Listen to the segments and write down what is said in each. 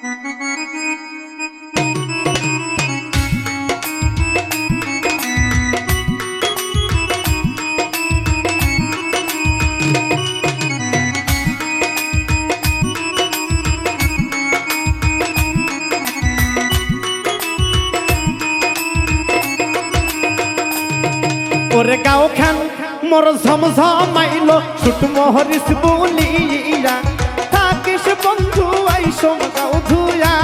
ওরে গাও খান মোর ঝমঝমাইলো ছুট মোহরিস বলিয়া থাকিস বন্ধু আইসম গাও ধুয়া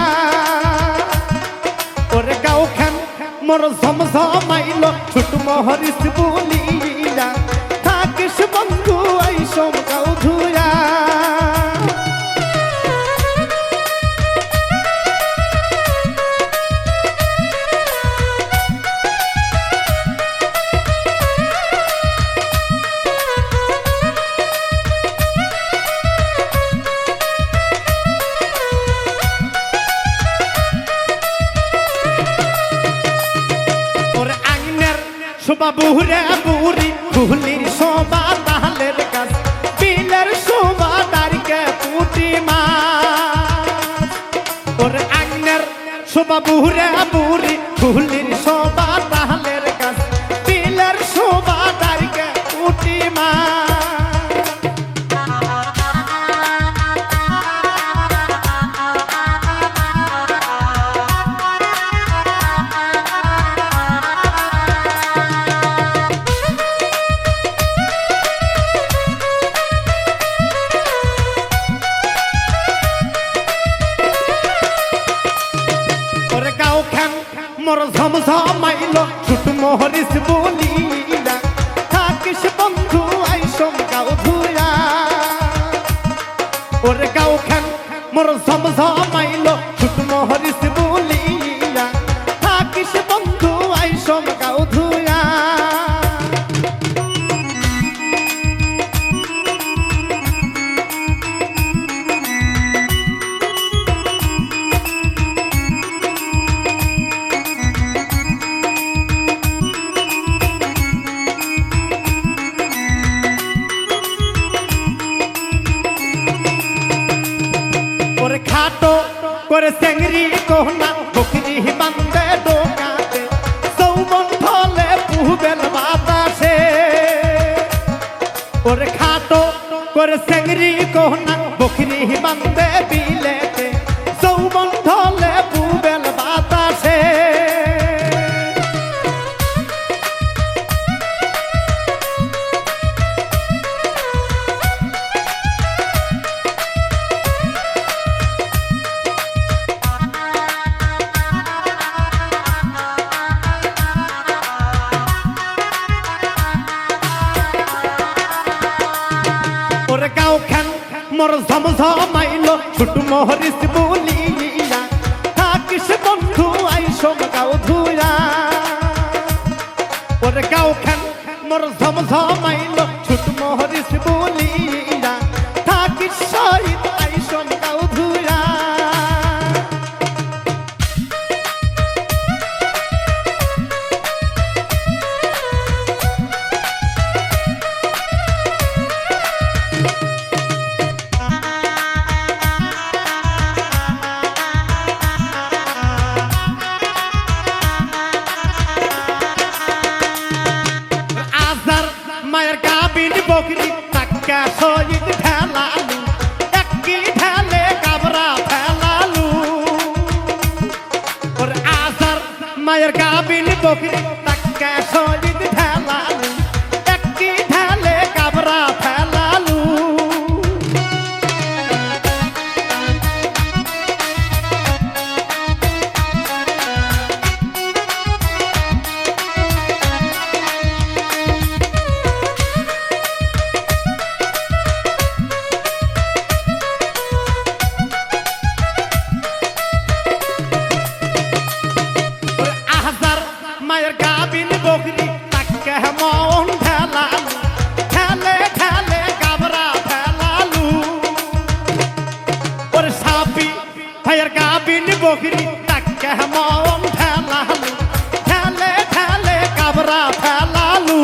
ওরে গাও খান মোর ঝমঝমাইলো ছুট মোহরিস বলিয়া থাকিস বন্ধু আইসম গাও ধুয়া শোভা বুড়ে বুড়ি ফুলির শোভা তাহলের গাছ বিলের শোভা দাঁড়িয়ে পুটি মাছ ওর আগ্নের শোভা বুড়ে বুড়ি ফুলির শোভা তাহলের গাছ বিলের শোভা দাঁড়িয়ে পুটি মাছ মোর ঝমঝমাইলো ছুট মোহরিস বলিয়া থাকিস বন্ধু আইসম গাও ধুয়া ওরে গাও খান মোর ঝমঝমাইলো ছুট মোহরিস বলিয়া থাকিস বন্ধু আইসম গাও ধুয়া খাটো করে চেংড়ি কোহনা বকরি বান্ধে ডোকাতে যৌবন ফলে পুহবেল বাতাসে ওরে খাটো করে চেংড়ি কোহনা বকরি বান্ধে বিলেতে যৌবন ফলে পুহবেল বাতাসে মোর ঝমঝমাইলো ছুট মোহরিস বলিয়া থাকিস বন্ধু আইসম গাও ধুয়া ওরে গাও খান মোর ঝমঝমাইলো ছুট মোহরিস বলিয়া থাকিস সহিত আইসম গাও ধুয়া মায়ের গাবিন বকরি টাকা শহীদ ঠেলালু একই ঠেলে কাবরা ফেলালু ওর আসার মায়ের গাবিন বকরি টাকা শহীদ ঠেলালু একই ঠেলে কাবরা ফেলালু মায়ের গাবিন বকরি তাকে মন ঠেলালু ঠেলে ঠেলে গাবরা ফেলালু ওর সাপি ভাইয়ের গাবিন বকরি তাকে মন ঠেলালু ঠেলে ঠেলে গাবরা ফেলালু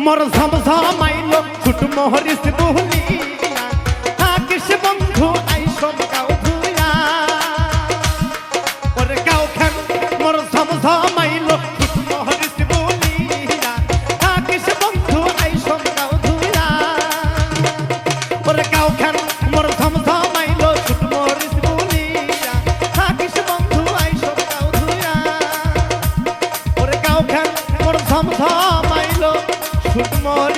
মোর ঝমঝমাইলো ছুট মহরিস বলিয়া থাকিস বন্ধু আইসম গাও ধুয়া ওরে গাও খান মোর ঝমঝমাইলো ছুট মহরিস বলিয়া থাকিস বন্ধু আইসম গাও ধুয়া ওরে গাও খান মোর ঝমঝমাইলো ছুট মহরিস বলিয়া থাকিস বন্ধু আইসম গাও ধুয়া ওরে গাও খান মোর ঝমঝমাইলো ছুট মহরিস